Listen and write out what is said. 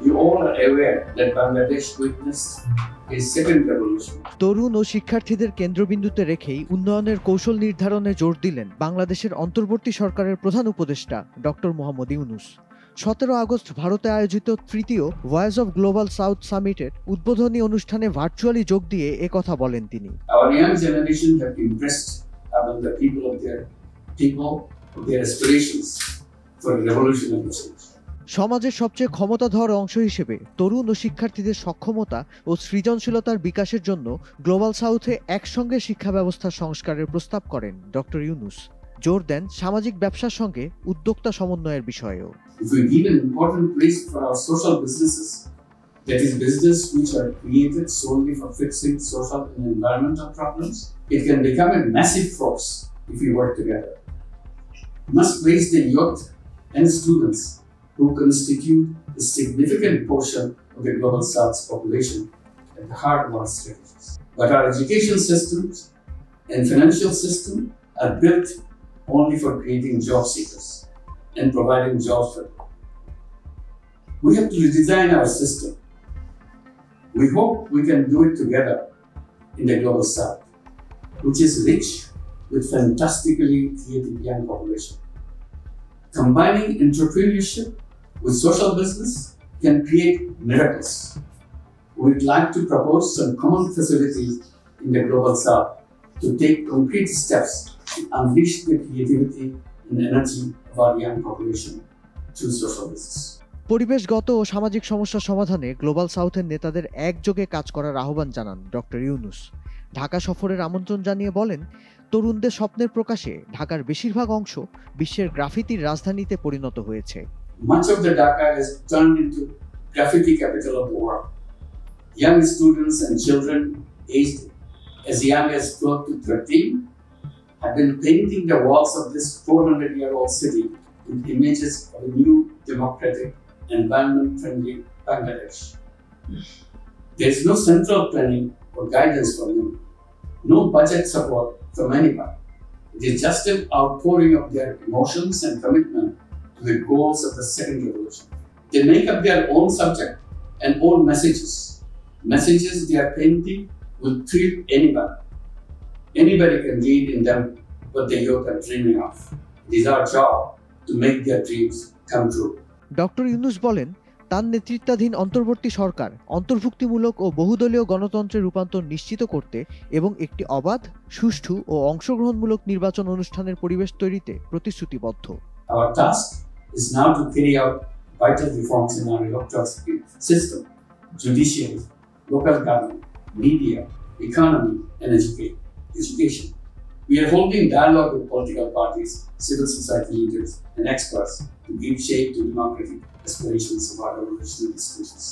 You all are aware that Bangladesh witnessed a second revolution. তরুণ ও শিক্ষার্থীদের কেন্দ্রবিন্দুতে রেখেই উন্নয়নের কৌশল নির্ধারণে জোর দিলেন বাংলাদেশের অন্তর্বর্তী সরকারের প্রধান উপদেষ্টা ডক্টর মোহাম্মদ ইউনূস। 17 আগস্ট ভারতে আয়োজিত তৃতীয় ভয়েস অফ গ্লোবাল সাউথ সামিটের উদ্বোধনী অনুষ্ঠানে ভার্চুয়ালি যোগ দিয়ে একথা বলেন তিনি। Our young generation have impressed among the people of their aspirations for a revolutionary change. সমাজের সবচেয়ে ক্ষমতাধর অংশ হিসেবে তরুণ ও শিক্ষার্থীদের সক্ষমতা ও সৃজনশীলতার বিকাশের জন্য গ্লোবাল সাউথে একসঙ্গে শিক্ষা ব্যবস্থা সংস্কারের প্রস্তাব করেন ডক্টর ইউনূস। জোর দেন সামাজিক ব্যবসার সঙ্গে উদ্যোক্তা সমন্বয়ের বিষয়েও। If we give an important place for our social businesses, that is business which are created solely for fixing social and environmental problems, it can become a massive force if we work together. We must place the youth and students who constitute a significant portion of the global South's population at the heart of our strategies. But our education systems and financial system are built only for creating job seekers and providing jobs for them. We have to redesign our system. We hope we can do it together in the global South, which is rich with fantastically creative young population. Combining entrepreneurship with social business can create miracles. We'd like to propose some common facilities in the global South to take concrete steps to unleash the creativity and energy of our young population through social business. পরিবেশগত ও সামাজিক সমস্যা সমাধানে global সাউথের নেতাদের একযোগে কাজ করার আহ্বান জানান ডক্টর ইউনূস। ঢাকা সফরের আমন্ত্রণ জানিয়ে বলেন, তরুণদের স্বপ্নের প্রকাশে ঢাকার বেশিরভাগ অংশ বিশ্বের গ্রাফিতির রাজধানীতে পরিণত হয়েছে। Much of the Dhaka has turned into graffiti capital of the world. Young students and children aged as young as 12 to 13 have been painting the walls of this 400-year-old city with images of a new, democratic, environment-friendly Bangladesh. There is no central planning or guidance for them, no budget support from anybody. It is just an outpouring of their emotions and commitment to the goals of the second revolution. They make up their own subject and own messages. Messages they are painting will thrill anybody. Anybody can read in them what the youth are dreaming of. It is our job to make their dreams come true. Doctor Yunus বলেন, তার নেতৃত্বাধীন অন্তর্বর্তী সরকার অন্তর্ভুক্তিমূলক ও বহুদলীয় গণতন্ত্রের রূপান্তর নিশ্চিত করতে এবং একটি অবাধ, সুষ্ঠু ও অংশগ্রহণমূলক নির্বাচন অনুষ্ঠানের পরিবেশ তৈরিতে প্রতিশ্রুতিবদ্ধ। Our task is now to carry out vital reforms in our electoral system, judiciary, local government, media, economy, and education. We are holding dialogue with political parties, civil society leaders, and experts to give shape to democratic aspirations of our revolutionary discourses.